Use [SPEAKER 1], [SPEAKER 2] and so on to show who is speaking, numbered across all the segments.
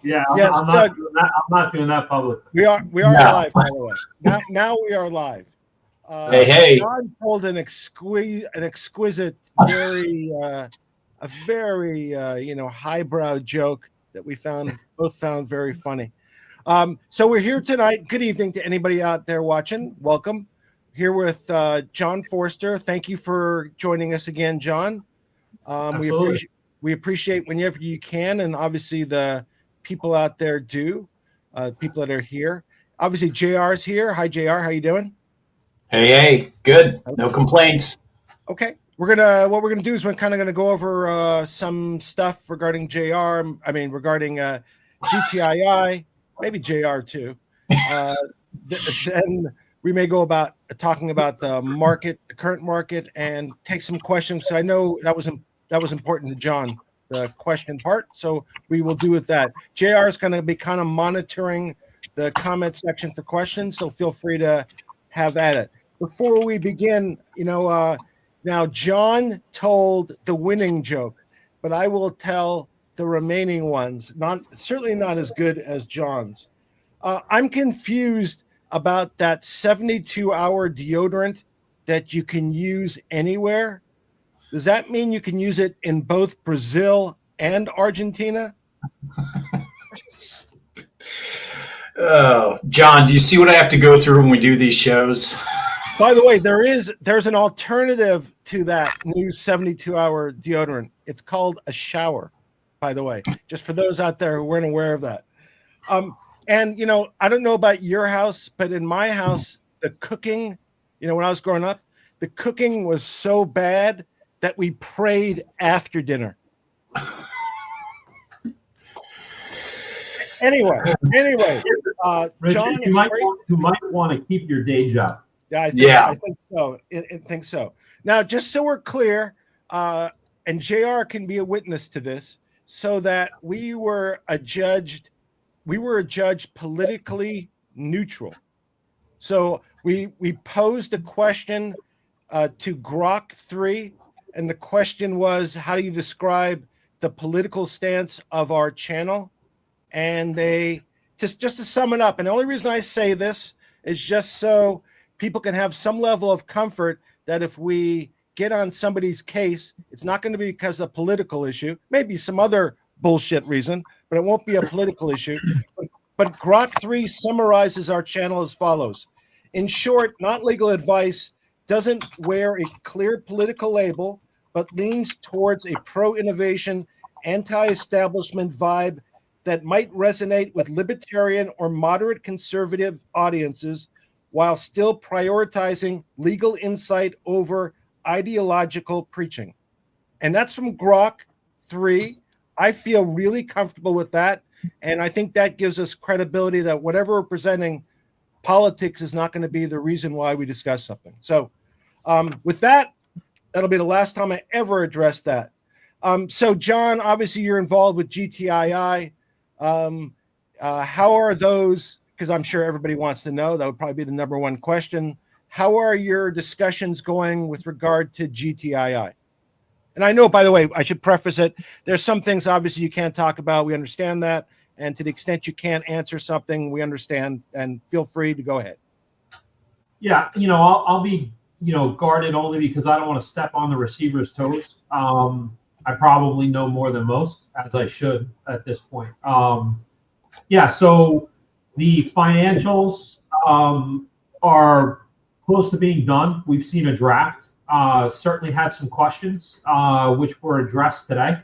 [SPEAKER 1] Yeah,
[SPEAKER 2] Yes,
[SPEAKER 1] I'm
[SPEAKER 2] Doug,
[SPEAKER 1] not doing that. I'm not doing that publicly.
[SPEAKER 2] we are live, by the way. Now we are live.
[SPEAKER 3] Hey.
[SPEAKER 2] John told an exquisite, a very highbrow joke that we both found very funny. So we're here tonight. Good evening to anybody out there watching. Welcome. Here with John Forster. Thank you for joining us again, John. We appreciate whenever you can, and obviously the people out there do. People that are here. Obviously, JR's here. Hi, JR. How you doing?
[SPEAKER 3] Hey, good. No complaints.
[SPEAKER 2] Okay. What we're gonna do is we're kind of gonna go over some stuff regarding regarding GTII, maybe JR too. Then we may go about talking about the market, the current market, and take some questions. So I know that was important to John, the question part. So we will do with that. JR is going to be kind of monitoring the comment section for questions. So feel free to have at it. Before we begin, now John told the winning joke, but I will tell the remaining ones. Certainly not as good as John's. I'm confused about that 72-hour deodorant that you can use anywhere. Does that mean you can use it in both Brazil and Argentina?
[SPEAKER 3] Oh, John, do you see what I have to go through when we do these shows?
[SPEAKER 2] By the way, there's an alternative to that new 72-hour deodorant. It's called a shower, by the way, just for those out there who weren't aware of that. And, I don't know about your house, but in my house, the cooking, when I was growing up, the cooking was so bad that we prayed after dinner. Anyway,
[SPEAKER 1] Richard,
[SPEAKER 2] John,
[SPEAKER 1] you might want to keep your day job.
[SPEAKER 2] Yeah, I think so. I think so. Now, just so we're clear, and JR can be a witness to this, so that we were adjudged politically neutral. So we posed a question to Grok 3, and the question was, how do you describe the political stance of our channel? And they just to sum it up, and the only reason I say this is just so people can have some level of comfort that if we get on somebody's case, it's not going to be because of a political issue, maybe some other bullshit reason, but it won't be a political issue. But Grok 3 summarizes our channel as follows. In short, not legal advice, doesn't wear a clear political label, but leans towards a pro-innovation, anti-establishment vibe that might resonate with libertarian or moderate conservative audiences while still prioritizing legal insight over ideological preaching. And that's from Grok 3. I feel really comfortable with that. And I think that gives us credibility that whatever we're presenting, politics is not going to be the reason why we discuss something. So with that, that'll be the last time I ever address that. So John, obviously you're involved with GTII. How are those, because I'm sure everybody wants to know, that would probably be the number one question. How are your discussions going with regard to GTII? And I know, by the way, I should preface it. There's some things obviously you can't talk about. We understand that. And to the extent you can't answer something, we understand, and feel free to go ahead.
[SPEAKER 1] Yeah, I'll be, guarded only because I don't want to step on the receiver's toes. I probably know more than most, as I should at this point. So the financials are close to being done. We've seen a draft. Certainly had some questions which were addressed today,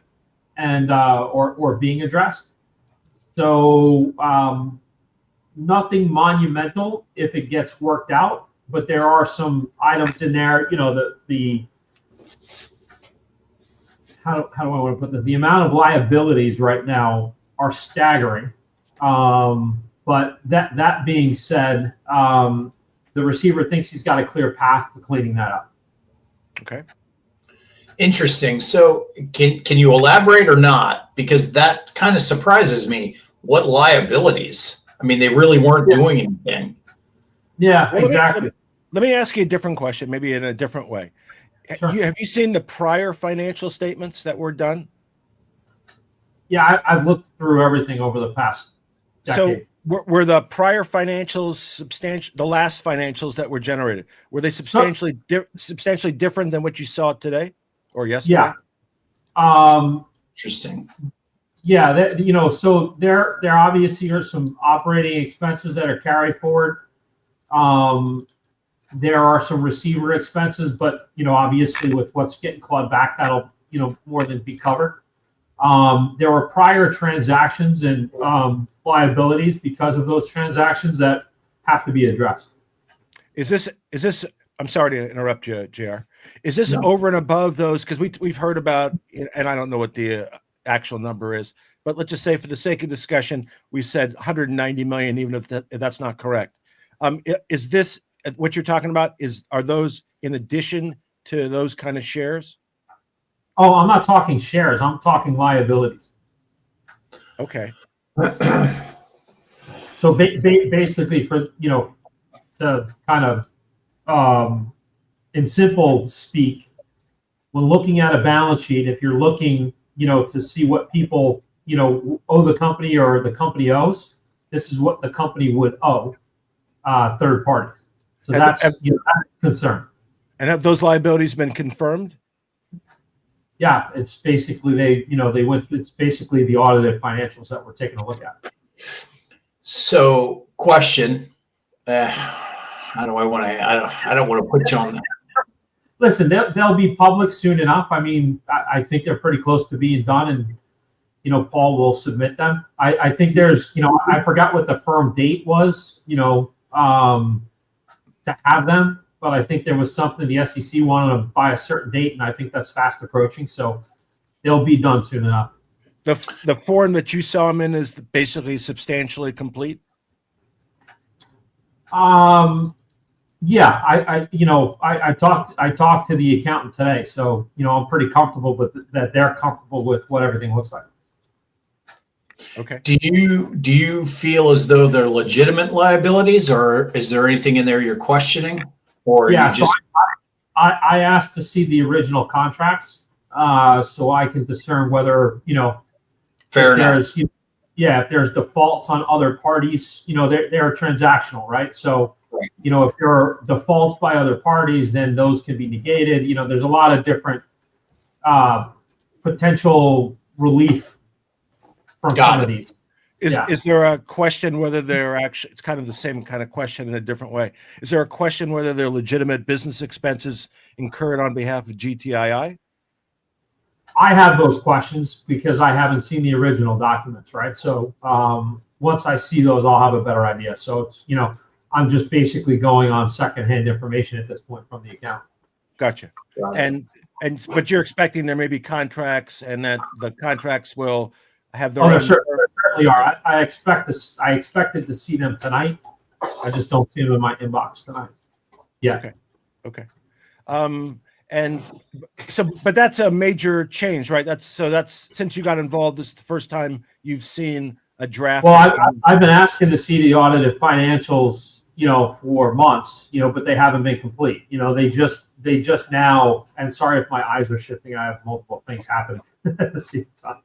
[SPEAKER 1] and or being addressed. So nothing monumental if it gets worked out, but there are some items in there. The how do I want to put this? The amount of liabilities right now are staggering. But that being said, the receiver thinks he's got a clear path to cleaning that up.
[SPEAKER 2] Okay.
[SPEAKER 3] Interesting. So can you elaborate or not? Because that kind of surprises me. What liabilities? I mean, they really weren't doing anything.
[SPEAKER 1] Yeah, exactly.
[SPEAKER 2] Let me ask you a different question, maybe in a different way. Sure. Have you seen the prior financial statements that were done?
[SPEAKER 1] Yeah, I've looked through everything over the past decade.
[SPEAKER 2] So were the prior financials substantial? The last financials that were generated, were they substantially different than what you saw today or yesterday?
[SPEAKER 1] Yeah.
[SPEAKER 3] Interesting.
[SPEAKER 1] Yeah, so there obviously are some operating expenses that are carried forward. There are some receiver expenses, but obviously with what's getting clawed back, that'll more than be covered. There were prior transactions and liabilities because of those transactions that have to be addressed.
[SPEAKER 2] Is this? I'm sorry to interrupt you, JR. Is this
[SPEAKER 1] No.
[SPEAKER 2] over and above those? Because we've heard about, and I don't know what the actual number is, but let's just say for the sake of discussion, we said 190 million, even if that's not correct. Is this what you're talking about? Are those in addition to those kind of shares?
[SPEAKER 1] Oh, I'm not talking shares. I'm talking liabilities.
[SPEAKER 2] Okay.
[SPEAKER 1] So basically, for to kind of in simple speak, when looking at a balance sheet, if you're looking to see what people owe the company or the company owes, this is what the company would owe third parties. So that's that's a concern.
[SPEAKER 2] And have those liabilities been confirmed?
[SPEAKER 1] Yeah, it's basically it's basically the audited financials that we're taking a look at.
[SPEAKER 3] So, question: how do I want to? I don't want to put you on that.
[SPEAKER 1] Listen, they'll be public soon enough. I mean, I think they're pretty close to being done, and Paul will submit them. I think there's I forgot what the firm date was to have them, but I think there was something the SEC wanted them by a certain date, and I think that's fast approaching. So they'll be done soon enough.
[SPEAKER 2] The form that you saw them in is basically substantially complete.
[SPEAKER 1] Yeah, I talked to the accountant today, so I'm pretty comfortable with that. They're comfortable with what everything looks like.
[SPEAKER 2] Okay.
[SPEAKER 3] Do you feel as though they're legitimate liabilities, or is there anything in there you're questioning, or
[SPEAKER 1] Yeah,
[SPEAKER 3] you just?
[SPEAKER 1] So I asked to see the original contracts, so I can discern whether
[SPEAKER 3] Fair enough.
[SPEAKER 1] If there's defaults on other parties, they're transactional, right? So,
[SPEAKER 3] Right.
[SPEAKER 1] If there are defaults by other parties, then those can be negated. There's a lot of different potential relief from some of these.
[SPEAKER 2] Is there a question whether they're actually? It's kind of the same kind of question in a different way. Is there a question whether they're legitimate business expenses incurred on behalf of GTII?
[SPEAKER 1] I have those questions because I haven't seen the original documents, right? So once I see those, I'll have a better idea. So it's I'm just basically going on secondhand information at this point from the account.
[SPEAKER 2] Gotcha. But you're expecting there may be contracts, and that the contracts will have their own.
[SPEAKER 1] There certainly are. I expected to see them tonight. I just don't see them in my inbox tonight. Yeah.
[SPEAKER 2] Okay. And so, but that's a major change, right? That's since you got involved, this is the first time you've seen a draft.
[SPEAKER 1] Well, I've been asking to see the audited financials, for months, but they haven't been complete. They just now, and sorry if my eyes are shifting, I have multiple things happening at the same time.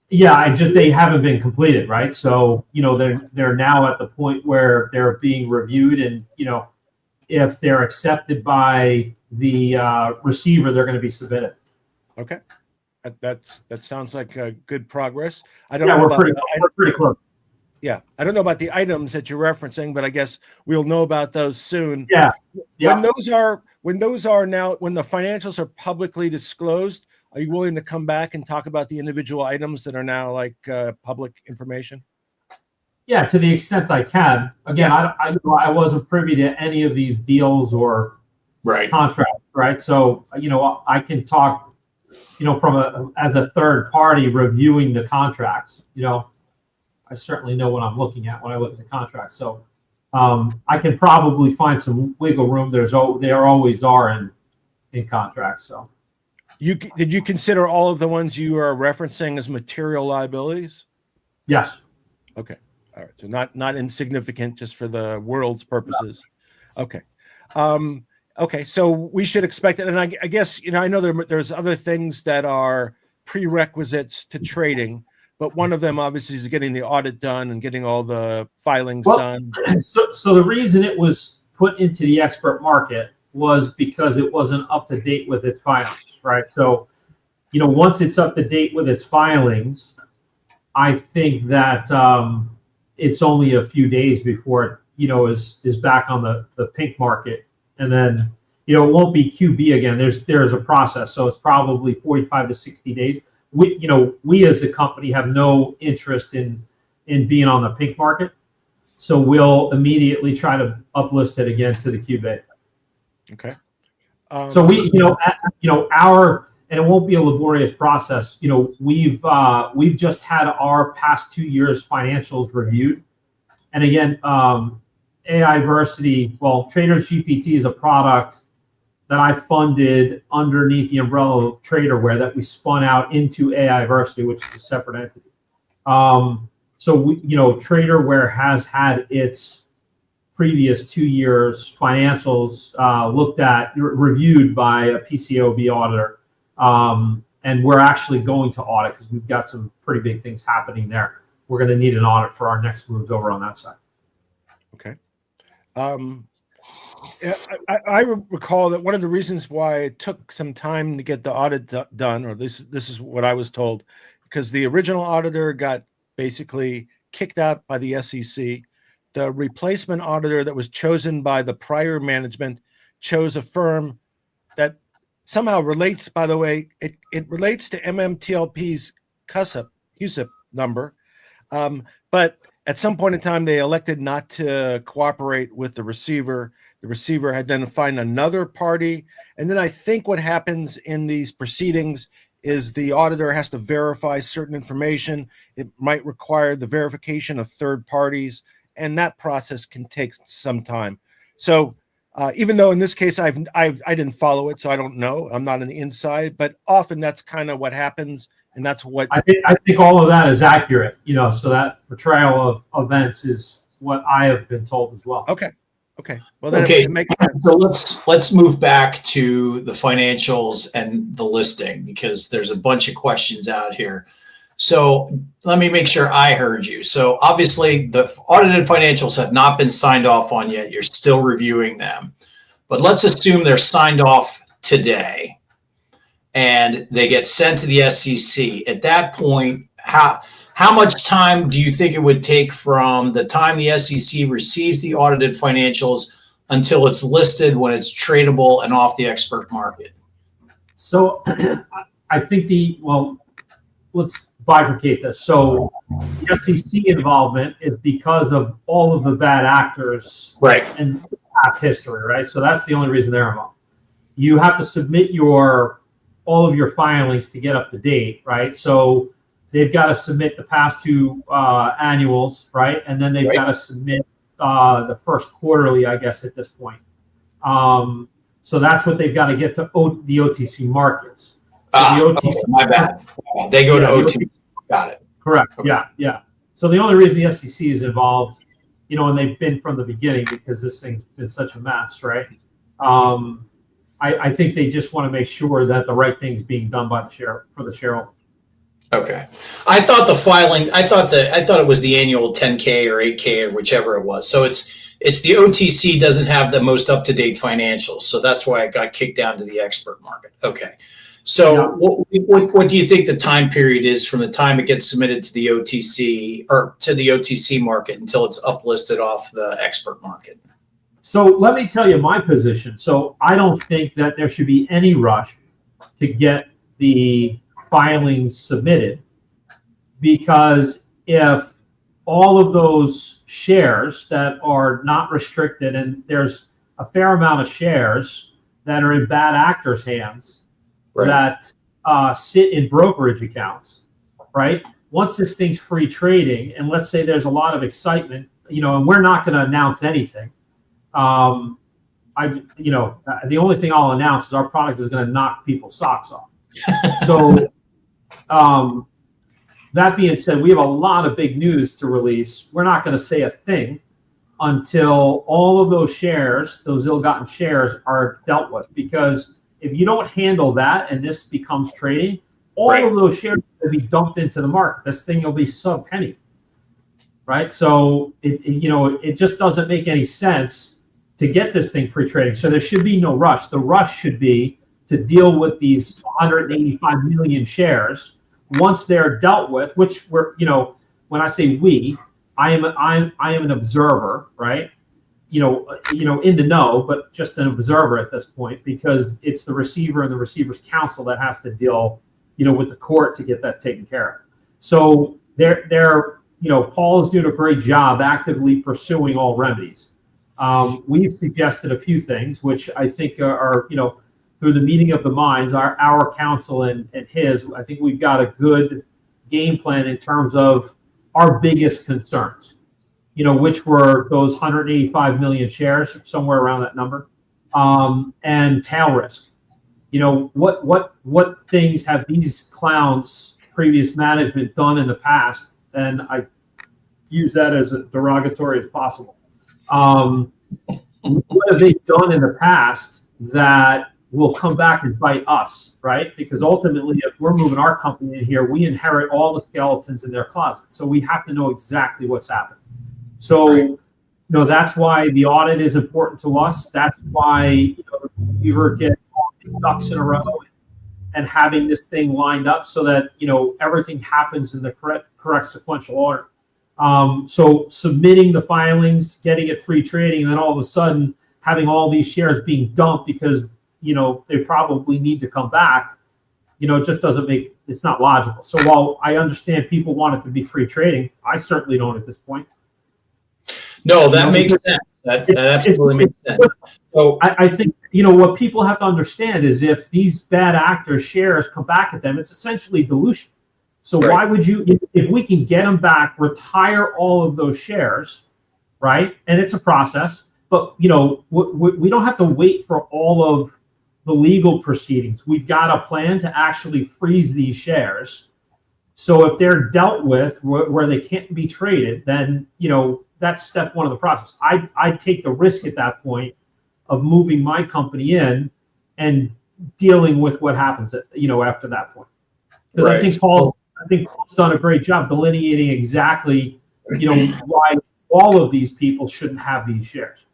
[SPEAKER 1] They haven't been completed, right? So, they're now at the point where they're being reviewed, and, if they're accepted by the receiver, they're going to be submitted.
[SPEAKER 2] Okay. That sounds like good progress. I don't know.
[SPEAKER 1] We're pretty close.
[SPEAKER 2] Yeah, I don't know about the items that you're referencing, but I guess we'll know about those soon.
[SPEAKER 1] Yeah.
[SPEAKER 2] When those are now, when the financials are publicly disclosed, are you willing to come back and talk about the individual items that are now like public information?
[SPEAKER 1] Yeah, to the extent I can. Again, I wasn't privy to any of these deals or contracts, right? So I can talk, from as a third party reviewing the contracts. I certainly know what I'm looking at when I look at the contract. So I can probably find some wiggle room. There always are in contracts. So
[SPEAKER 2] did you consider all of the ones you are referencing as material liabilities?
[SPEAKER 1] Yes.
[SPEAKER 2] Okay. All right. So not insignificant, just for the world's purposes. Okay. Okay. So we should expect it. And I guess, I know there's other things that are prerequisites to trading, but one of them obviously is getting the audit done and getting all the filings
[SPEAKER 1] Well,
[SPEAKER 2] done.
[SPEAKER 1] So the reason it was put into the expert market was because it wasn't up to date with its filings, right? So, once it's up to date with its filings, I think that it's only a few days before it, is back on the pink market, and then it won't be QB again. There's a process, so it's probably 45 to 60 days. We as a company have no interest in being on the pink market, so we'll immediately try to uplist it again to the QB.
[SPEAKER 2] Okay.
[SPEAKER 1] So and it won't be a laborious process. We've just had our past 2 years financials reviewed, and again, Aiversity, Traders GPT is a product that I funded underneath the umbrella of Traderware that we spun out into Aiversity, which is a separate entity. So Traderware has had its previous 2 years financials looked at, reviewed by a PCAOB auditor. And we're actually going to audit because we've got some pretty big things happening there. We're going to need an audit for our next moves over on that side.
[SPEAKER 2] Okay. I recall that one of the reasons why it took some time to get the audit done, or this is what I was told, because the original auditor got basically kicked out by the SEC. The replacement auditor that was chosen by the prior management chose a firm that somehow relates, by the way, it relates to MMTLP's CUSIP number. But at some point in time, they elected not to cooperate with the receiver. The receiver had then to find another party. And then I think what happens in these proceedings is the auditor has to verify certain information. It might require the verification of third parties, and that process can take some time. So even though in this case I didn't follow it, so I don't know. I'm not on the inside, but often that's kind of what happens, and that's what
[SPEAKER 1] I think all of that is accurate. So that portrayal of events is what I have been told as well.
[SPEAKER 2] Okay. Well, then
[SPEAKER 3] Okay.
[SPEAKER 2] it makes sense.
[SPEAKER 3] So let's move back to the financials and the listing, because there's a bunch of questions out here. So let me make sure I heard you. So obviously the audited financials have not been signed off on yet. You're still reviewing them, but let's assume they're signed off today and they get sent to the SEC. At that point, how much time do you think it would take from the time the SEC receives the audited financials until it's listed when it's tradable and off the expert market?
[SPEAKER 1] So I think let's bifurcate this. So the SEC involvement is because of all of the bad actors
[SPEAKER 3] Right.
[SPEAKER 1] in past history, right? So that's the only reason they're involved. You have to submit all of your filings to get up to date, right? So they've got to submit the past two annuals, right? And then they've got to submit the first quarterly, I guess, at this point. So that's what they've got to get to the OTC markets. So the OTC,
[SPEAKER 3] my bad. They go to OTC. Got it.
[SPEAKER 1] Correct. Okay. Yeah. So the only reason the SEC is involved, and they've been from the beginning because this thing's been such a mess, right? I think they just want to make sure that the right thing's being done by for the shareholder.
[SPEAKER 3] Okay. I thought it was the annual 10K or 8K or whichever it was. So it's the OTC doesn't have the most up-to-date financials. So that's why it got kicked down to the expert market. Okay. So what do you think the time period is from the time it gets submitted to the OTC or to the OTC market until it's uplisted off the expert market?
[SPEAKER 1] So let me tell you my position. So I don't think that there should be any rush to get the filings submitted, because if all of those shares that are not restricted, and there's a fair amount of shares that are in bad actors' hands, right, that sit in brokerage accounts, right? Once this thing's free trading, and let's say there's a lot of excitement, and we're not going to announce anything. The only thing I'll announce is our product is going to knock people's socks off. So that being said, we have a lot of big news to release. We're not going to say a thing until all of those shares, those ill-gotten shares, are dealt with, because if you don't handle that and this becomes trading, all
[SPEAKER 3] Right.
[SPEAKER 1] of those shares will be dumped into the market. This thing will be sub penny, right? So it just doesn't make any sense to get this thing free trading. So there should be no rush. The rush should be to deal with these 185 million shares once they're dealt with, which we're, when I say we, I am an observer, right? In the know, but just an observer at this point, because it's the receiver and the receiver's counsel that has to deal, with the court to get that taken care of. So Paul is doing a great job actively pursuing all remedies. We've suggested a few things, which I think are, through the meeting of the minds, our counsel and his, I think we've got a good game plan in terms of our biggest concerns, which were those 185 million shares, somewhere around that number, and tail risk. What things have these clowns, previous management, done in the past? And I use that as derogatory as possible. What have they done in the past that will come back and bite us, right? Because ultimately, if we're moving our company in here, we inherit all the skeletons in their closet. So we have to know exactly what's happened. So, that's why the audit is important to us. That's why the receiver get all the ducks in a row and having this thing lined up so that everything happens in the correct sequential order. So submitting the filings, getting it free trading, and then all of a sudden having all these shares being dumped because they probably need to come back, it just it's not logical. So while I understand people want it to be free trading, I certainly don't at this point.
[SPEAKER 3] No, that makes sense. That absolutely makes sense. So
[SPEAKER 1] I think, what people have to understand is if these bad actors' shares come back at them, it's essentially dilution. So why would you, if we can get them back, retire all of those shares, right? And it's a process, but we don't have to wait for all of the legal proceedings. We've got a plan to actually freeze these shares. So if they're dealt with where they can't be traded, then that's step one of the process. I take the risk at that point of moving my company in and dealing with what happens after that point. Because I think Paul's done a great job delineating exactly why all of these people shouldn't have these shares.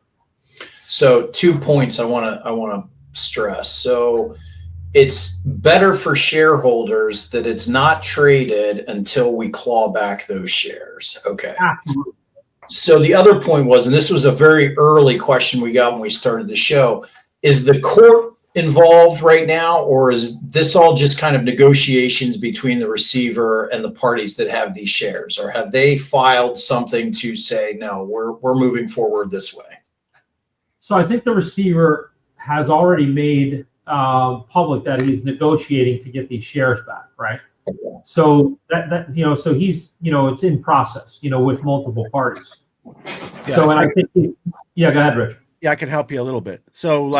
[SPEAKER 3] So 2 points I want to stress. So it's better for shareholders that it's not traded until we claw back those shares. Okay.
[SPEAKER 1] Absolutely.
[SPEAKER 3] So the other point was, and this was a very early question we got when we started the show, is the court involved right now, or is this all just kind of negotiations between the receiver and the parties that have these shares, or have they filed something to say, no, we're moving forward this way?
[SPEAKER 1] So I think the receiver has already made public that he's negotiating to get these shares back, right? So so he's it's in process, with multiple parties.
[SPEAKER 2] Yeah.
[SPEAKER 1] So and I think go ahead, Rich.
[SPEAKER 2] Yeah, I can help you a little bit. So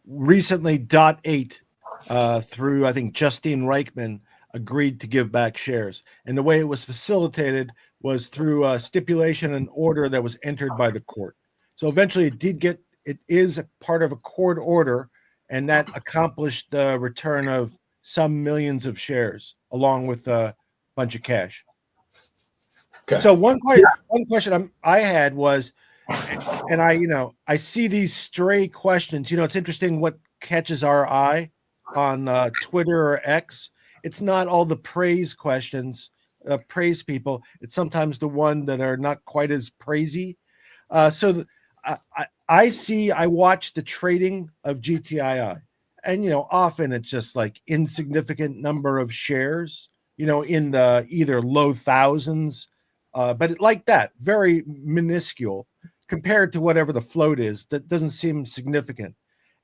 [SPEAKER 2] recently .8 through I think Justine Reichman agreed to give back shares, and the way it was facilitated was through a stipulation and order that was entered by the court. So eventually it is a part of a court order, and that accomplished the return of some millions of shares along with a bunch of cash. Okay. So one question I had was, and I see these stray questions. It's interesting what catches our eye on Twitter or X. It's not all the praise questions, praise people. It's sometimes the one that are not quite as praisey. I watch the trading of GTII, and often it's just like insignificant number of shares, in the either low thousands, but like that, very minuscule compared to whatever the float is. That doesn't seem significant.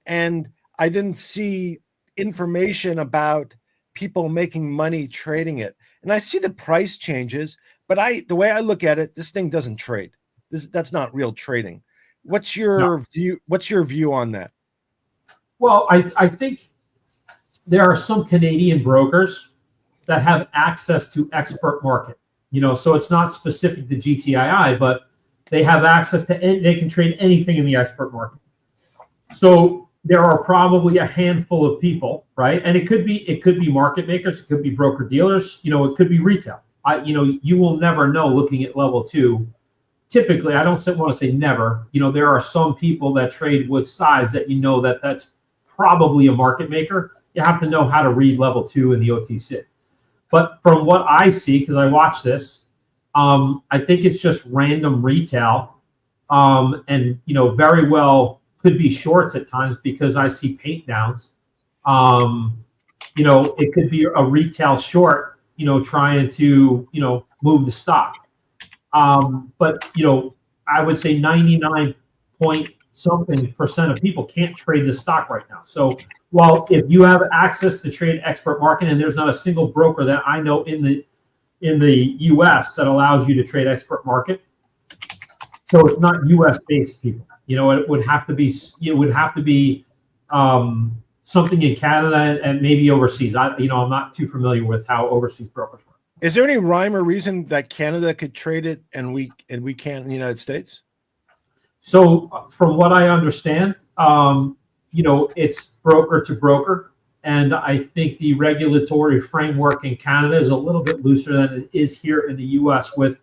[SPEAKER 2] And I didn't see information about people making money trading it. And I see the price changes, but the way I look at it, this thing doesn't trade. That's not real trading. What's your view? What's your view on that?
[SPEAKER 1] Well, I think there are some Canadian brokers that have access to expert market, so it's not specific to GTII, but they have access to, they can trade anything in the expert market. So there are probably a handful of people, right? And it could be market makers, it could be broker dealers, it could be retail. You will never know looking at level two. Typically, I don't want to say never. There are some people that trade with size that that's probably a market maker. You have to know how to read level two in the OTC. But from what I see, because I watch this, I think it's just random retail, and very well could be shorts at times because I see paint downs. It could be a retail short, trying to move the stock. But I would say 99 point something percent of people can't trade the stock right now. So while if you have access to trade expert market, and there's not a single broker that I know in the US that allows you to trade expert market, so it's not US based people. It would have to be something in Canada and maybe overseas. I'm not too familiar with how overseas brokers work.
[SPEAKER 2] Is there any rhyme or reason that Canada could trade it and we can't in the United States?
[SPEAKER 1] So from what I understand, it's broker to broker. And I think the regulatory framework in Canada is a little bit looser than it is here in the US with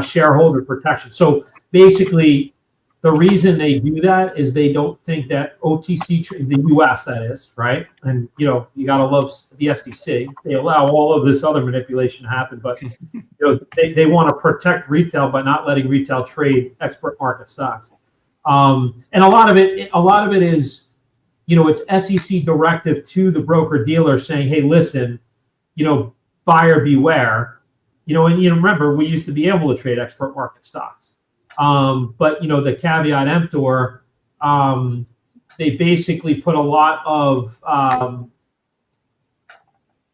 [SPEAKER 1] shareholder protection. So basically, the reason they do that is they don't think that OTC, the US that is, right? And, you got to love the SEC. They allow all of this other manipulation to happen, but, they want to protect retail by not letting retail trade expert market stocks. And a lot of it is, it's SEC directive to the broker dealer saying, hey, listen, buyer beware, and remember, we used to be able to trade expert market stocks. But the caveat emptor, they basically put a lot of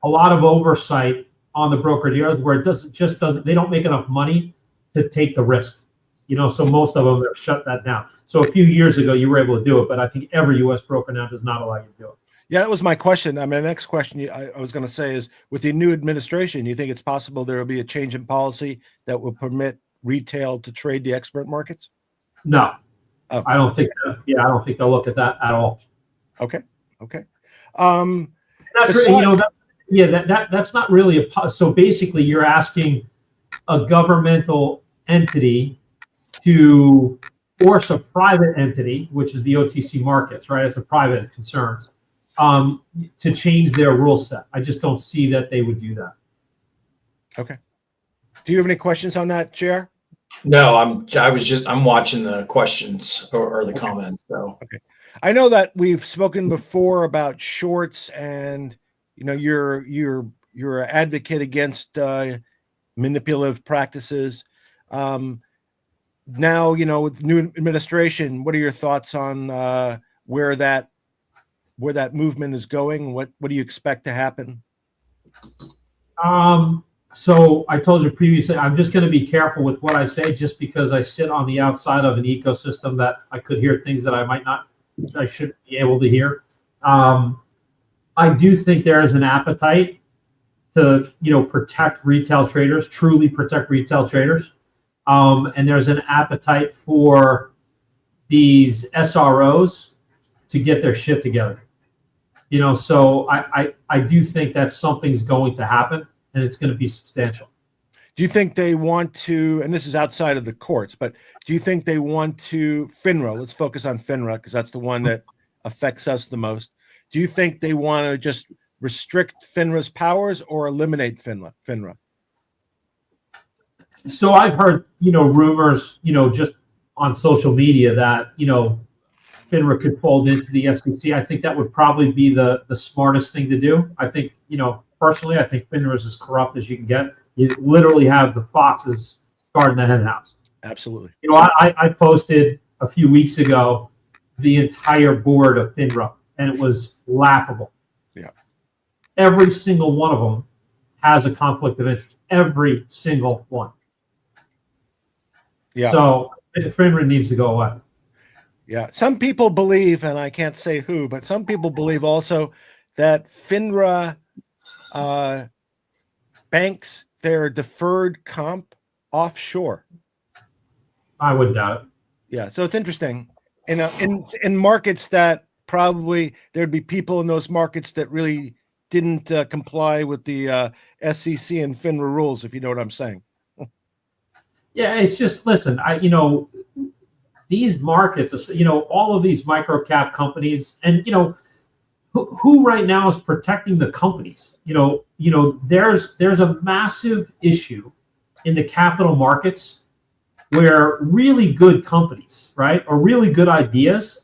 [SPEAKER 1] oversight on the broker dealers where they don't make enough money to take the risk. So most of them have shut that down. So a few years ago you were able to do it, but I think every US broker now does not allow you to do it.
[SPEAKER 2] Yeah, that was my question. I mean, the next question I was going to say is, with the new administration, you think it's possible there will be a change in policy that will permit retail to trade the expert markets?
[SPEAKER 1] No,
[SPEAKER 2] Oh.
[SPEAKER 1] I don't think. I don't think they'll look at that at all.
[SPEAKER 2] Okay.
[SPEAKER 1] That's that's not really so basically you're asking a governmental entity to force a private entity, which is the OTC markets, right? It's a private concern, to change their rule set. I just don't see that they would do that.
[SPEAKER 2] Okay. Do you have any questions on that, Chair?
[SPEAKER 3] No, I'm watching the questions or the comments. So
[SPEAKER 2] okay. I know that we've spoken before about shorts, and you're an advocate against manipulative practices. Now, with the new administration, what are your thoughts on where that movement is going? What do you expect to happen?
[SPEAKER 1] So I told you previously, I'm just going to be careful with what I say, just because I sit on the outside of an ecosystem that I could hear things that I shouldn't be able to hear. I do think there is an appetite to, protect retail traders, truly protect retail traders. And there's an appetite for these SROs to get their shit together. So I do think that something's going to happen, and it's going to be substantial.
[SPEAKER 2] Do you think they want to, and this is outside of the courts, but do you think they want to, FINRA, let's focus on FINRA because that's the one that affects us the most. Do you think they want to just restrict FINRA's powers or eliminate FINRA?
[SPEAKER 1] So I've heard, rumors, just on social media that, FINRA could fold into the SEC. I think that would probably be the smartest thing to do. I think, personally, I think FINRA is as corrupt as you can get. You literally have the foxes guarding the hen house.
[SPEAKER 2] Absolutely.
[SPEAKER 1] I posted a few weeks ago the entire board of FINRA, and it was laughable.
[SPEAKER 2] Yeah.
[SPEAKER 1] Every single one of them has a conflict of interest. Every single one.
[SPEAKER 2] Yeah.
[SPEAKER 1] So FINRA needs to go away.
[SPEAKER 2] Yeah. Some people believe, and I can't say who, but some people believe also that FINRA banks their deferred comp offshore.
[SPEAKER 1] I wouldn't doubt it.
[SPEAKER 2] Yeah. So it's interesting in markets that probably there'd be people in those markets that really didn't comply with the SEC and FINRA rules, if you know what I'm saying.
[SPEAKER 1] Yeah, it's just, listen, these markets, all of these micro cap companies, and who right now is protecting the companies? There's a massive issue in the capital markets where really good companies, right, or really good ideas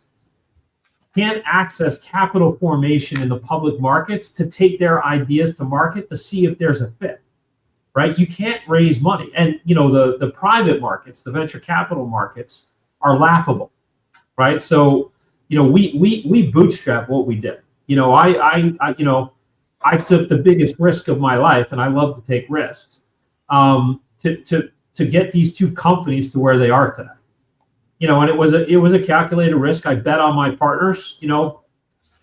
[SPEAKER 1] can't access capital formation in the public markets to take their ideas to market to see if there's a fit, right? You can't raise money. And, the private markets, the venture capital markets are laughable, right? So, we bootstrap what we did. I took the biggest risk of my life, and I love to take risks, to get these two companies to where they are today. And it was a calculated risk. I bet on my partners,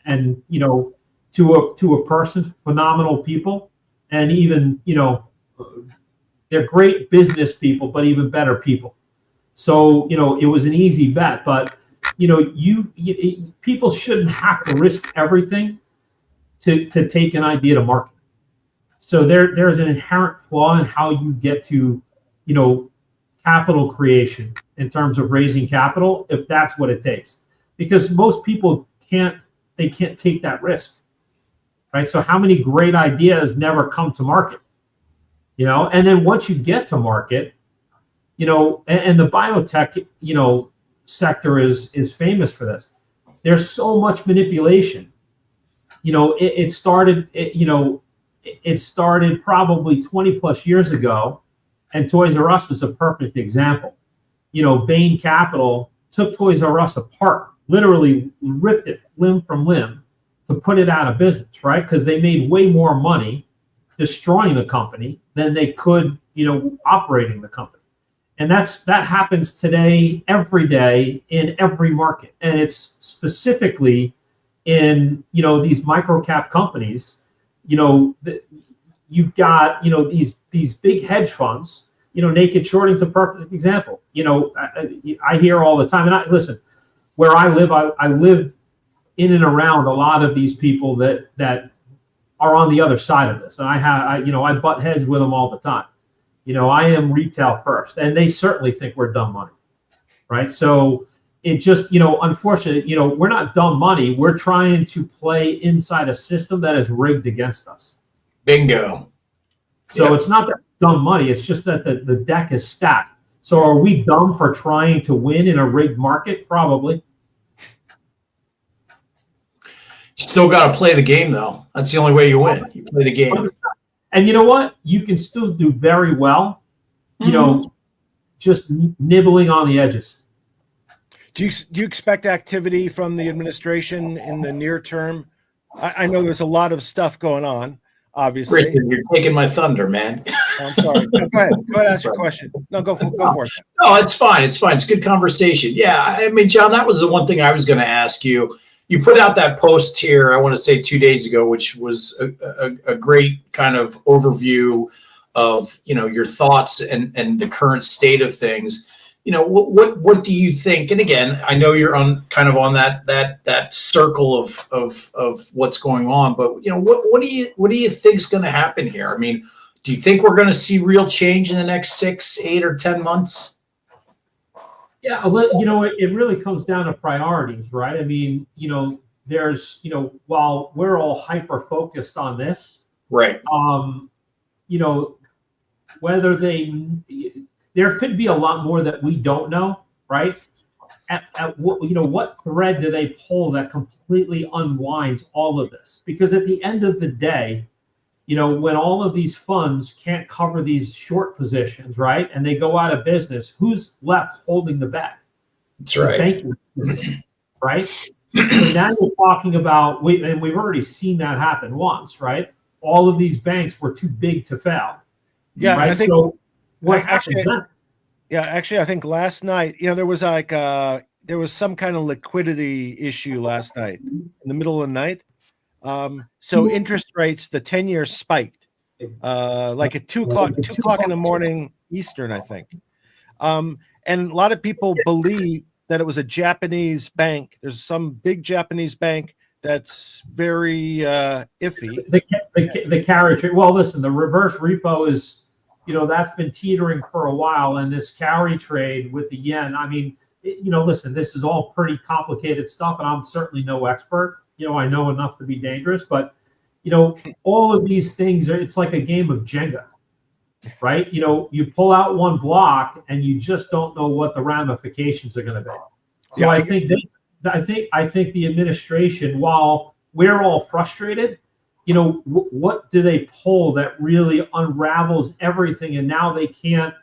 [SPEAKER 1] and to a person, phenomenal people, and even they're great business people, but even better people. So it was an easy bet, but people shouldn't have to risk everything to take an idea to market. So there's an inherent flaw in how you get to capital creation in terms of raising capital, if that's what it takes, because most people can't take that risk, right? So how many great ideas never come to market, and then once you get to market, and the biotech sector is famous for this. There's so much manipulation. It started probably 20 plus years ago, and Toys R Us is a perfect example. Bain Capital took Toys R Us apart, literally ripped it limb from limb to put it out of business, right? Because they made way more money destroying the company than they could, operating the company. And that happens today, every day, in every market. And it's specifically in, these micro cap companies. You've got, these big hedge funds. Naked shorting's a perfect example. I hear all the time, and listen, where I live in and around a lot of these people that are on the other side of this, and I butt heads with them all the time. I am retail first, and they certainly think we're dumb money, right? So it just, unfortunately, we're not dumb money. We're trying to play inside a system that is rigged against us.
[SPEAKER 3] Bingo.
[SPEAKER 1] So
[SPEAKER 3] Yep.
[SPEAKER 1] It's not that dumb money. It's just that the deck is stacked. So are we dumb for trying to win in a rigged market? Probably.
[SPEAKER 3] You still got to play the game, though. That's the only way you win. You play the game.
[SPEAKER 1] And you know what? You can still do very well, just nibbling on the edges.
[SPEAKER 2] Do you expect activity from the administration in the near term? I know there's a lot of stuff going on, obviously.
[SPEAKER 3] Richard, you're taking my thunder, man.
[SPEAKER 2] I'm sorry. No, go ahead. Go ahead. Ask your question. No, go for it.
[SPEAKER 3] No, it's fine. It's fine. It's good conversation. Yeah, I mean, John, that was the one thing I was going to ask you. You put out that post here, I want to say 2 days ago, which was a great kind of overview of, your thoughts and the current state of things. What do you think? And again, I know you're on that circle of what's going on, but what do you think is going to happen here? I mean, do you think we're going to see real change in the next 6, 8, or 10 months?
[SPEAKER 1] Yeah, it really comes down to priorities, right? I mean, there's, while we're all hyper focused on this,
[SPEAKER 3] right?
[SPEAKER 1] Whether there could be a lot more that we don't know, right? At what thread do they pull that completely unwinds all of this? Because at the end of the day, when all of these funds can't cover these short positions, right, and they go out of business, who's left holding the bag?
[SPEAKER 3] That's right.
[SPEAKER 1] Banking system, right? So now you're talking about, and we've already seen that happen once, right? All of these banks were too big to fail.
[SPEAKER 2] Yeah,
[SPEAKER 1] right?
[SPEAKER 2] I think.
[SPEAKER 1] So what happens then?
[SPEAKER 2] Yeah, actually, I think last night, there was there was some kind of liquidity issue last night in the middle of the night. So interest rates, the 10-year spiked, like at 2:00 in the morning Eastern, I think. And a lot of people believe that it was a Japanese bank. There's some big Japanese bank that's very iffy.
[SPEAKER 1] The carry trade. Well, listen, the reverse repo is, that's been teetering for a while, and this carry trade with the yen. I mean, listen, this is all pretty complicated stuff, and I'm certainly no expert. I know enough to be dangerous, but all of these things it's like a game of Jenga, right? You pull out one block, and you just don't know what the ramifications are going to be. So I think the administration, while we're all frustrated, what do they pull that really unravels everything, and now they can't,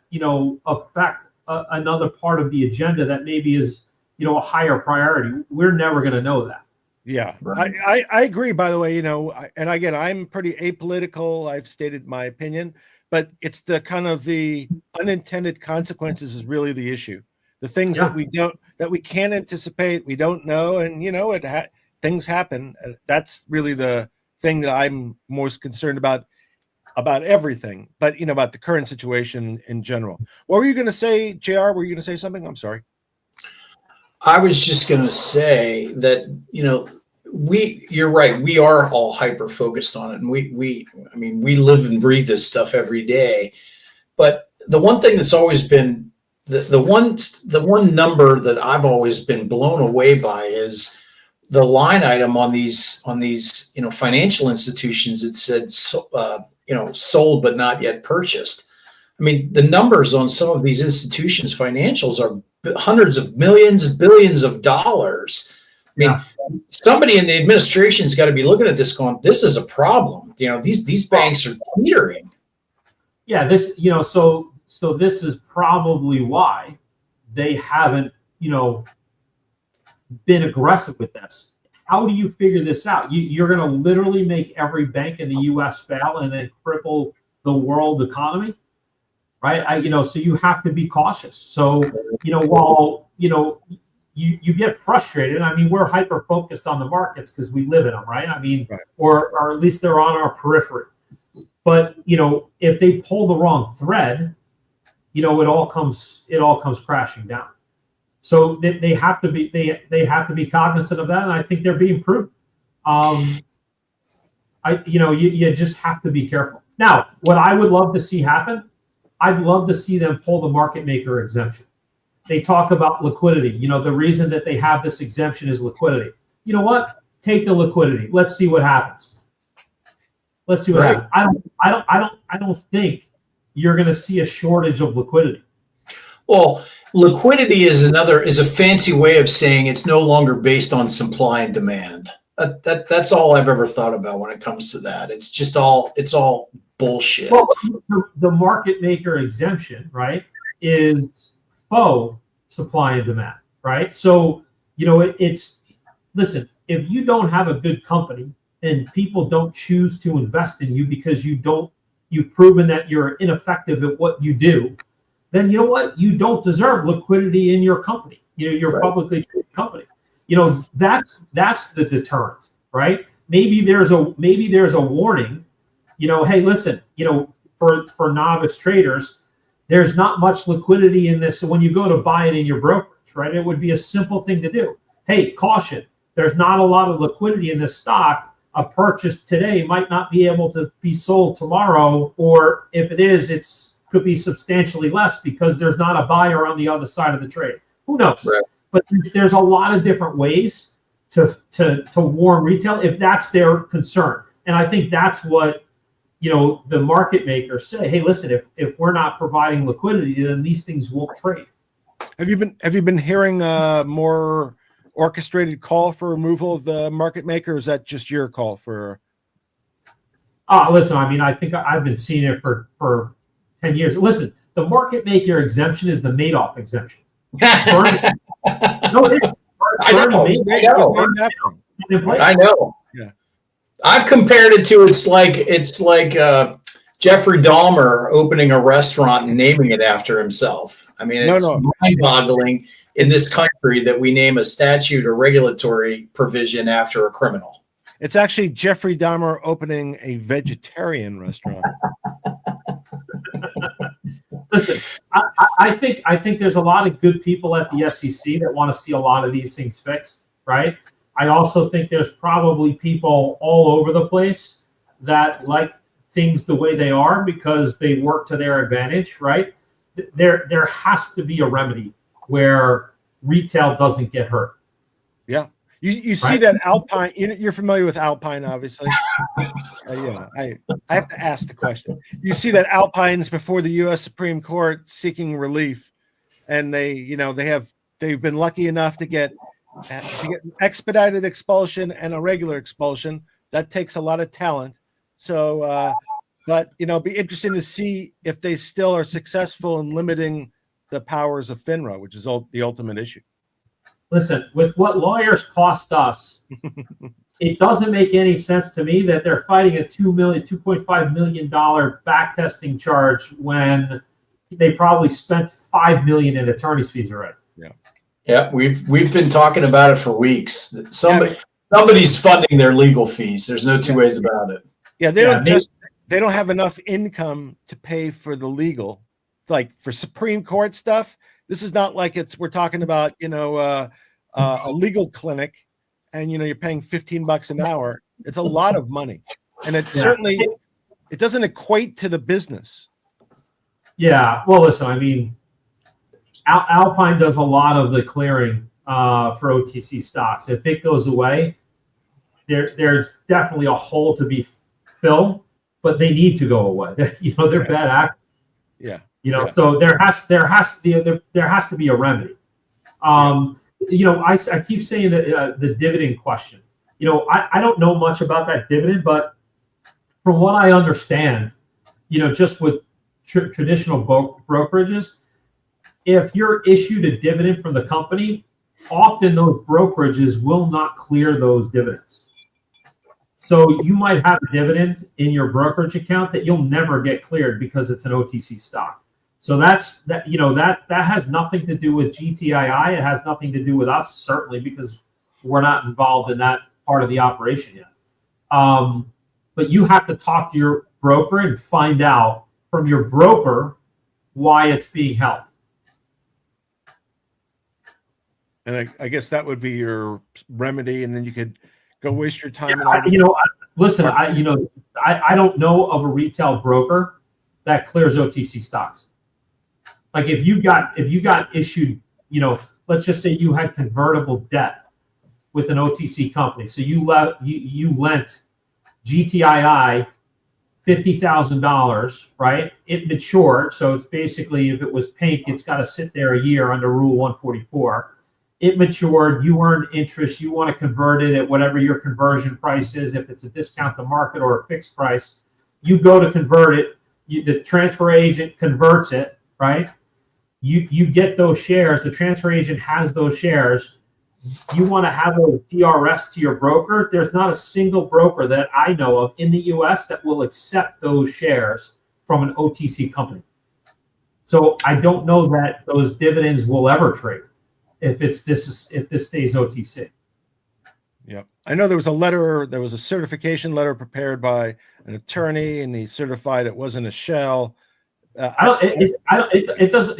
[SPEAKER 1] affect another part of the agenda that maybe is, a higher priority. We're never going to know that.
[SPEAKER 2] Yeah,
[SPEAKER 3] Right.
[SPEAKER 2] I agree, by the way, and again, I'm pretty apolitical. I've stated my opinion, but it's the kind of the unintended consequences is really the issue. The things that we can't anticipate, we don't know, and things happen. That's really the thing that I'm most concerned about everything, but about the current situation in general. What were you going to say, JR? Were you going to say something? I'm sorry.
[SPEAKER 3] I was just going to say that, you're right. We are all hyper focused on it. And we live and breathe this stuff every day. But the one thing that's always been the one number that I've always been blown away by is the line item on these, financial institutions. It said, sold, but not yet purchased. I mean, the numbers on some of these institutions' financials are hundreds of millions, billions of dollars. I mean, somebody in the administration's got to be looking at this going, this is a problem. These banks are teetering.
[SPEAKER 1] Yeah, this, so this is probably why they haven't, been aggressive with this. How do you figure this out? You're going to literally make every bank in the U.S. fail and then cripple the world economy, right? So you have to be cautious. So, while, you get frustrated. I mean, we're hyper focused on the markets because we live in them, right? I mean,
[SPEAKER 2] right.
[SPEAKER 1] or at least they're on our periphery. But, if they pull the wrong thread, it all comes crashing down. So they have to be they have to be cognizant of that, and I think they're being prudent. You just have to be careful. Now, what I would love to see happen, I'd love to see them pull the market maker exemption. They talk about liquidity. The reason that they have this exemption is liquidity. You know what? Take the liquidity. Let's see what happens. Let's see what happens. I don't think you're going to see a shortage of liquidity.
[SPEAKER 3] Well, liquidity is a fancy way of saying it's no longer based on supply and demand. That's all I've ever thought about when it comes to that. It's all bullshit.
[SPEAKER 1] Well, the market maker exemption, right, is faux supply and demand, right? So, listen, if you don't have a good company and people don't choose to invest in you because you've proven that you're ineffective at what you do, then you know what? You don't deserve liquidity in your company. Your publicly traded company. That's the deterrent, right? Maybe there's a warning. Hey, listen, for novice traders, there's not much liquidity in this. So when you go to buy it in your brokerage, right, it would be a simple thing to do. Hey, caution, there's not a lot of liquidity in this stock. A purchase today might not be able to be sold tomorrow, or if it is, could be substantially less because there's not a buyer on the other side of the trade. Who knows? Right. But there's a lot of different ways to warn retail if that's their concern. And I think that's what the market makers say. Hey, listen, if we're not providing liquidity, then these things won't trade.
[SPEAKER 2] Have you been hearing more orchestrated call for removal of the market maker? Or is that just your call for?
[SPEAKER 1] Listen, I mean, I think I've been seeing it for 10 years. Listen, the market maker exemption is the Madoff exemption. No, it is.
[SPEAKER 3] I know. Yeah. I've compared it to it's like Jeffrey Dahmer opening a restaurant and naming it after himself. I mean, it's mind-boggling in this country that we name a statute or regulatory provision after a criminal.
[SPEAKER 2] It's actually Jeffrey Dahmer opening a vegetarian restaurant.
[SPEAKER 1] Listen, I think there's a lot of good people at the SEC that want to see a lot of these things fixed, right? I also think there's probably people all over the place that like things the way they are because they work to their advantage, right? There has to be a remedy where retail doesn't get hurt.
[SPEAKER 2] Yeah. You see
[SPEAKER 1] Right.
[SPEAKER 2] that Alpine, you're familiar with Alpine, obviously. Yeah, I have to ask the question. You see that Alpine's before the U.S. Supreme Court seeking relief, and they've been lucky enough to get an expedited expulsion and a regular expulsion. That takes a lot of talent. So, but be interesting to see if they still are successful in limiting the powers of FINRA, which is the ultimate issue.
[SPEAKER 1] Listen, with what lawyers cost us, it doesn't make any sense to me that they're fighting a $2.5 million back testing charge when they probably spent $5 million in attorney's fees already.
[SPEAKER 3] Yeah, we've been talking about it for weeks. Somebody's funding their legal fees. There's no two ways about it.
[SPEAKER 2] Yeah, they don't have enough income to pay for the legal, like for Supreme Court stuff. This is not like we're talking about, a legal clinic and, you're paying $15 an hour. It's a lot of money. And it doesn't equate to the business.
[SPEAKER 1] Yeah. Well, listen, I mean, Alpine does a lot of the clearing for OTC stocks. If it goes away, there's definitely a hole to be filled, but they need to go away. They're bad actors. Yeah. So there has to be a remedy. I keep saying that the dividend question. I don't know much about that dividend, but from what I understand, just with traditional brokerages, if you're issued a dividend from the company, often those brokerages will not clear those dividends. So you might have a dividend in your brokerage account that you'll never get cleared because it's an OTC stock. So that has nothing to do with GTII. It has nothing to do with us, certainly, because we're not involved in that part of the operation yet. But you have to talk to your broker and find out from your broker why it's being held.
[SPEAKER 2] And I guess that would be your remedy, and then you could go waste your time.
[SPEAKER 1] Listen, I don't know of a retail broker that clears OTC stocks. Like if you got issued, let's just say you had convertible debt with an OTC company. So you lent GTII $50,000, right? It matured. So it's basically, if it was pink, it's got to sit there a year under Rule 144. It matured, you earned interest, you want to convert it at whatever your conversion price is, if it's a discount to market or a fixed price, you go to convert it, the transfer agent converts it, right? You get those shares, the transfer agent has those shares, you want to have those DRS to your broker. There's not a single broker that I know of in the US that will accept those shares from an OTC company. So I don't know that those dividends will ever trade if this stays OTC.
[SPEAKER 2] Yeah, I know there was a certification letter prepared by an attorney, and he certified it wasn't a shell.
[SPEAKER 1] It doesn't.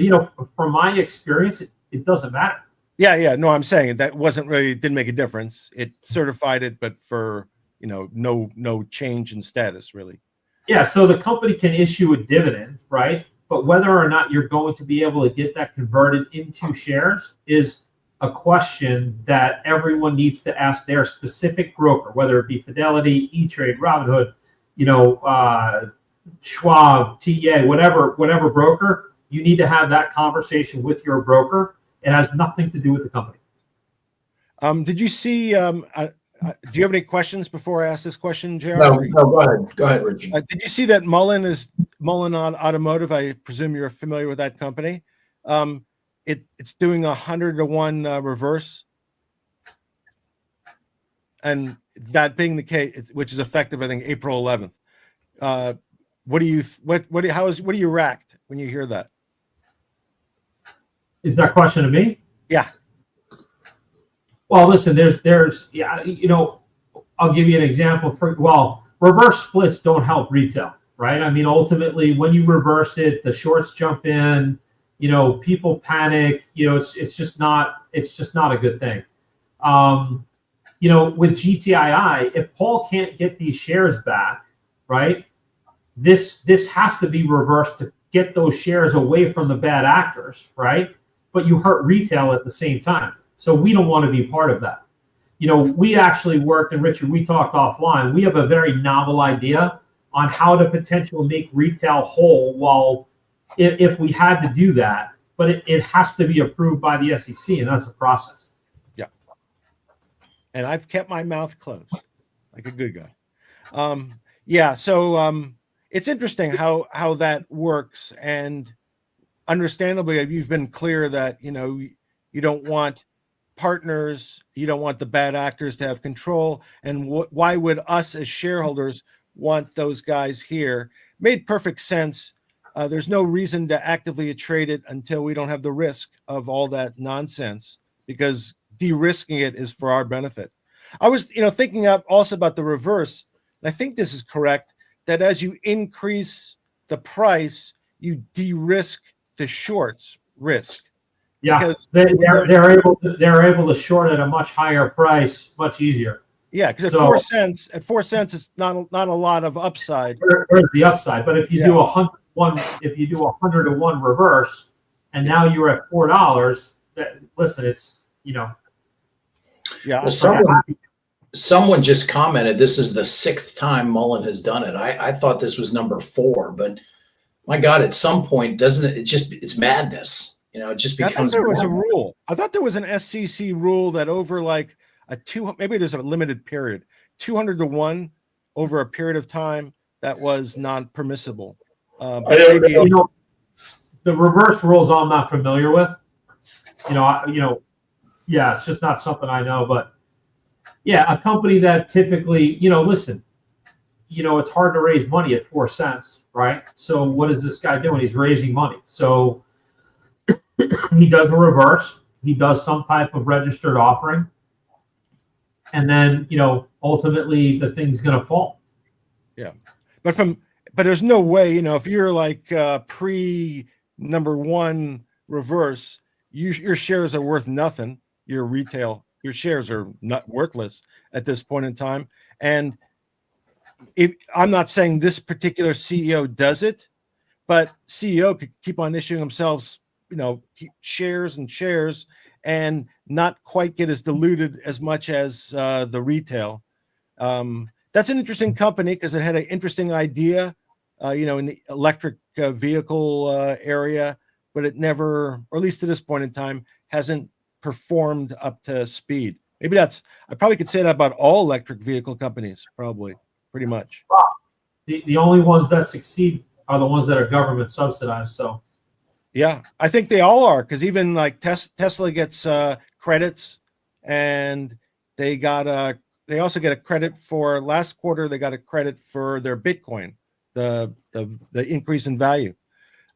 [SPEAKER 1] From my experience, it doesn't matter.
[SPEAKER 2] Yeah. No, I'm saying that didn't make a difference. It certified it, but for no change in status really.
[SPEAKER 1] Yeah. So the company can issue a dividend, right? But whether or not you're going to be able to get that converted into shares is a question that everyone needs to ask their specific broker, whether it be Fidelity, E-Trade, Robinhood, Schwab, TA, whatever broker. You need to have that conversation with your broker. It has nothing to do with the company.
[SPEAKER 2] Did you see? Do you have any questions before I ask this question, JR?
[SPEAKER 3] No, go ahead. Go ahead, Richard.
[SPEAKER 2] Did you see that Mullen Automotive? I presume you're familiar with that company. It's doing 100-to-1 reverse, and that being the case, which is effective, I think, April 11th. What do you racked when you hear that?
[SPEAKER 1] Is that question to me?
[SPEAKER 2] Yeah.
[SPEAKER 1] Well, listen, there's I'll give you an example. Reverse splits don't help retail. right? I mean, ultimately, when you reverse it, the shorts jump in, people panic, it's just not a good thing. With GTII, if Paul can't get these shares back, right, this has to be reversed to get those shares away from the bad actors, right? But you hurt retail at the same time. So we don't want to be part of that. We actually worked, and Richard, we talked offline. We have a very novel idea on how to potentially make retail whole if we had to do that, but it has to be approved by the SEC, and that's a process.
[SPEAKER 2] Yeah. And I've kept my mouth closed like a good guy. Yeah. So it's interesting how that works. And understandably, you've been clear that, you don't want partners, you don't want the bad actors to have control. And why would us as shareholders want those guys here? Made perfect sense. There's no reason to actively trade it until we don't have the risk of all that nonsense, because de-risking it is for our benefit. I was, thinking also about the reverse. And I think this is correct, that as you increase the price, you de-risk the shorts risk.
[SPEAKER 1] Yeah, because they're able to short at a much higher price, much easier.
[SPEAKER 2] Yeah, because at 4 cents, it's not a lot of upside.
[SPEAKER 1] Where's the upside? But if you do 100 to 1 reverse, and now you're at $4, listen, it's
[SPEAKER 2] Yeah.
[SPEAKER 3] Well, someone just commented this is the 6th time Mullen has done it. I thought this was number 4, but my God, at some point, doesn't it? It's madness. It just becomes.
[SPEAKER 2] I thought there was a rule. I thought there was an SEC rule that over like maybe there's a limited period, 200 to 1 over a period of time that was non-permissible.
[SPEAKER 1] The reverse rules I'm not familiar with. Yeah, it's just not something I know. But yeah, a company that typically, listen, it's hard to raise money at 4 cents, right? So what is this guy doing? He's raising money. So he does a reverse. He does some type of registered offering. And then, ultimately the thing's going to fall.
[SPEAKER 2] Yeah. But there's no way, if you're like pre number 1 reverse, your shares are worth nothing. Your shares are not worthless at this point in time. And if I'm not saying this particular CEO does it, but CEO could keep on issuing themselves, shares and shares and not quite get as diluted as much as the retail. That's an interesting company because it had an interesting idea, in the electric vehicle area, but it never, or at least to this point in time, hasn't performed up to speed. Maybe I probably could say that about all electric vehicle companies, probably, pretty much.
[SPEAKER 1] The only ones that succeed are the ones that are government subsidized. So,
[SPEAKER 2] yeah, I think they all are, because even like Tesla gets credits, and they also get a credit for last quarter. They got a credit for their Bitcoin, the increase in value.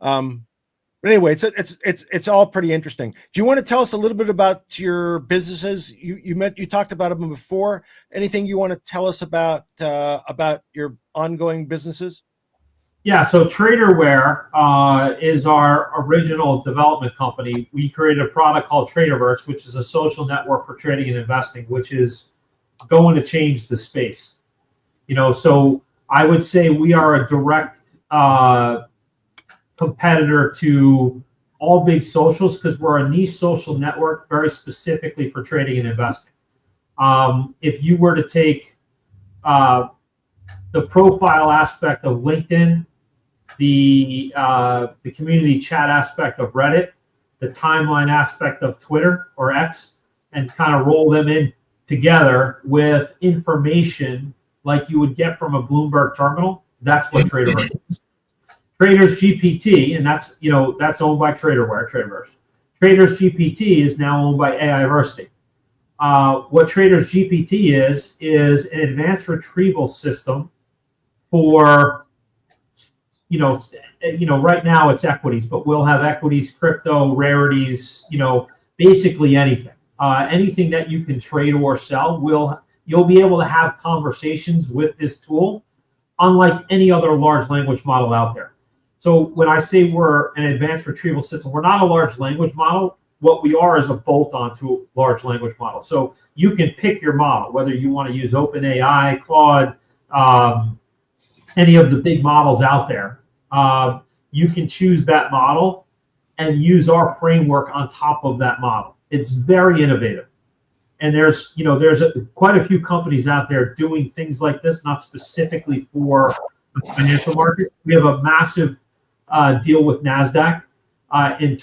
[SPEAKER 2] But anyway, it's all pretty interesting. Do you want to tell us a little bit about your businesses? You talked about them before. Anything you want to tell us about your ongoing businesses?
[SPEAKER 1] Yeah, so Traderware is our original development company. We created a product called Traderverse, which is a social network for trading and investing, which is going to change the space. So I would say we are a direct competitor to all big socials because we're a niche social network very specifically for trading and investing. If you were to take the profile aspect of LinkedIn, the community chat aspect of Reddit, the timeline aspect of Twitter or X, and kind of roll them in together with information like you would get from a Bloomberg terminal, that's what Traderverse is. Traders GPT, and that's owned by Traderverse. Traders GPT is now owned by Aiversity. What Traders GPT is an advanced retrieval system for right now it's equities, but we'll have equities, crypto, rarities, basically anything. Anything that you can trade or sell, you'll be able to have conversations with this tool unlike any other large language model out there. So when I say we're an advanced retrieval system, we're not a large language model. What we are is a bolt-on to a large language model. So you can pick your model, whether you want to use OpenAI, Claude, any of the big models out there. You can choose that model and use our framework on top of that model. It's very innovative. And there's quite a few companies out there doing things like this, not specifically for the financial market. We have a massive deal with NASDAQ in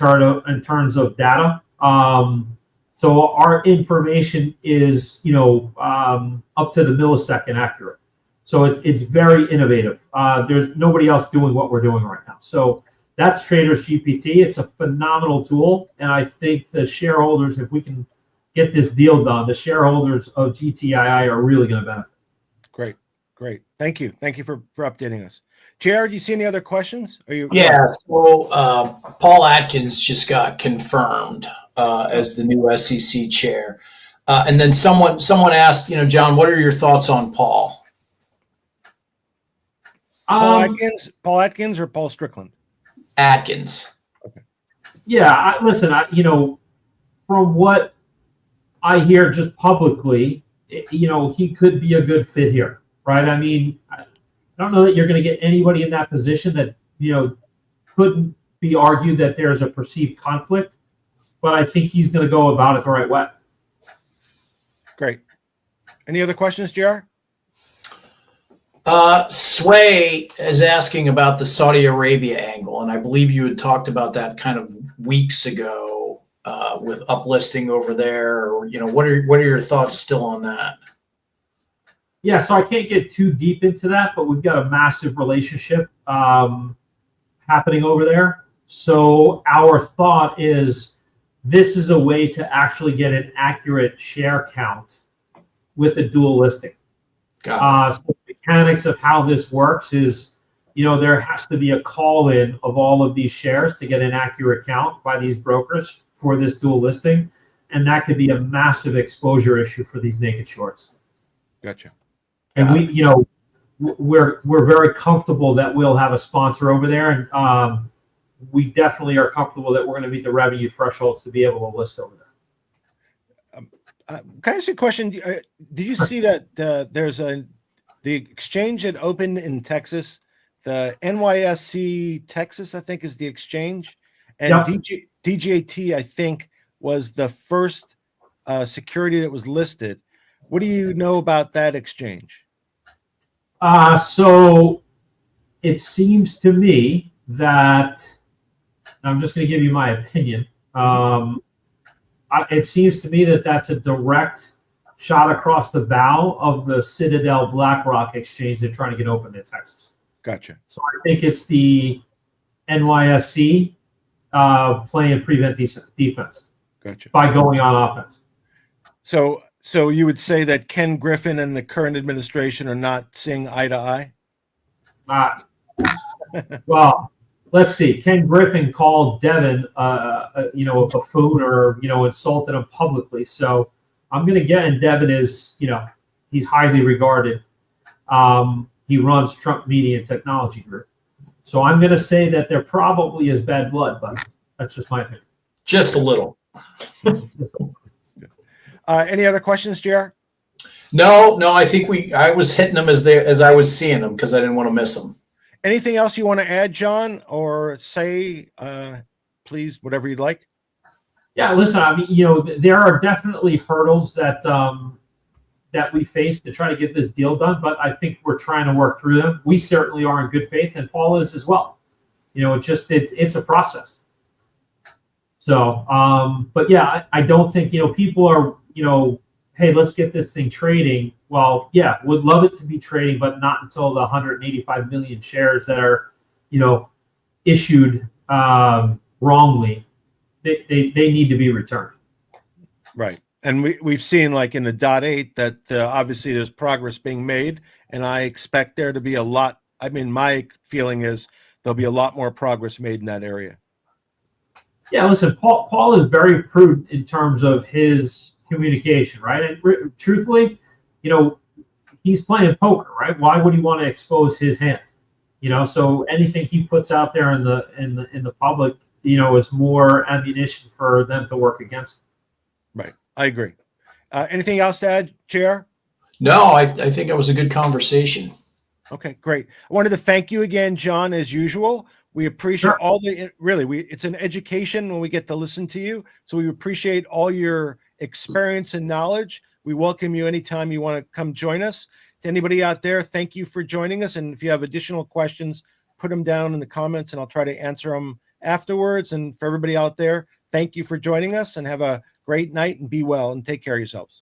[SPEAKER 1] terms of data. So our information is, up to the millisecond accurate. So it's very innovative. There's nobody else doing what we're doing right now. So that's Traders GPT. It's a phenomenal tool. And I think the shareholders, if we can get this deal done, the shareholders of GTII are really going to benefit.
[SPEAKER 2] Great. Thank you for updating us. JR, do you see any other questions?
[SPEAKER 3] Yeah. So Paul Atkins just got confirmed as the new SEC chair. And then someone asked, John, what are your thoughts on Paul?
[SPEAKER 2] Paul Atkins or Paul Strickland?
[SPEAKER 3] Atkins.
[SPEAKER 2] Okay.
[SPEAKER 1] Yeah, listen, from what I hear just publicly, he could be a good fit here, right? I mean, I don't know that you're going to get anybody in that position that, couldn't be argued that there's a perceived conflict, but I think he's going to go about it the right way.
[SPEAKER 2] Great. Any other questions, JR?
[SPEAKER 3] Sway is asking about the Saudi Arabia angle, and I believe you had talked about that kind of weeks ago with uplisting over there. Or, what are your thoughts still on that?
[SPEAKER 1] Yeah, so I can't get too deep into that, but we've got a massive relationship happening over there. So our thought is this is a way to actually get an accurate share count with a dual listing. So the mechanics of how this works is, there has to be a call-in of all of these shares to get an accurate count by these brokers for this dual listing, and that could be a massive exposure issue for these naked shorts.
[SPEAKER 2] Gotcha.
[SPEAKER 1] And we're very comfortable that we'll have a sponsor over there, and we definitely are comfortable that we're going to meet the revenue thresholds to be able to list over there.
[SPEAKER 2] Can I ask you a question? Did you see that there's the exchange that opened in Texas, the NYSE Texas, I think is the exchange, and yep. DJT, I think, was the first security that was listed. What do you know about that exchange?
[SPEAKER 1] So it seems to me that, I'm just going to give you my opinion. It seems to me that that's a direct shot across the bow of the Citadel BlackRock exchange they're trying to get open in Texas.
[SPEAKER 2] Gotcha.
[SPEAKER 1] So I think it's the NYSE playing prevent defense.
[SPEAKER 2] Gotcha.
[SPEAKER 1] By going on offense.
[SPEAKER 2] So you would say that Ken Griffin and the current administration are not seeing eye to eye?
[SPEAKER 1] Well, let's see. Ken Griffin called Devin, a buffoon, or insulted him publicly. So I'm going to get, and Devin is, he's highly regarded. He runs Trump Media and Technology Group. So I'm going to say that there probably is bad blood, but that's just my opinion.
[SPEAKER 3] Just a little.
[SPEAKER 2] Any other questions, JR?
[SPEAKER 3] No. I think I was hitting them as I was seeing them because I didn't want to miss them.
[SPEAKER 2] Anything else you want to add, John, or say, please, whatever you'd like?
[SPEAKER 1] Yeah, listen, I mean, there are definitely hurdles that we face to try to get this deal done, but I think we're trying to work through them. We certainly are in good faith, and Paul is as well. It's a process. So, but yeah, I don't think, people are, hey, let's get this thing trading. Well, yeah, would love it to be trading, but not until the 185 million shares that are, issued wrongly. They need to be returned.
[SPEAKER 2] Right. And we've seen, like in the .8, that obviously there's progress being made, and I expect there to be a lot. I mean, my feeling is there'll be a lot more progress made in that area.
[SPEAKER 1] Yeah, listen, Paul is very prudent in terms of his communication, right? And truthfully, he's playing poker, right? Why would he want to expose his hand? So anything he puts out there in the public, is more ammunition for them to work against.
[SPEAKER 2] Right. I agree. Anything else to add, Chair?
[SPEAKER 3] No, I think it was a good conversation.
[SPEAKER 2] Okay, great. I wanted to thank you again, John, as usual. We appreciate
[SPEAKER 1] Sure.
[SPEAKER 2] all the, really, it's an education when we get to listen to you. So we appreciate all your experience and knowledge. We welcome you anytime you want to come join us. To anybody out there, thank you for joining us. And if you have additional questions, put them down in the comments and I'll try to answer them afterwards. And for everybody out there, thank you for joining us and have a great night and be well and take care of yourselves.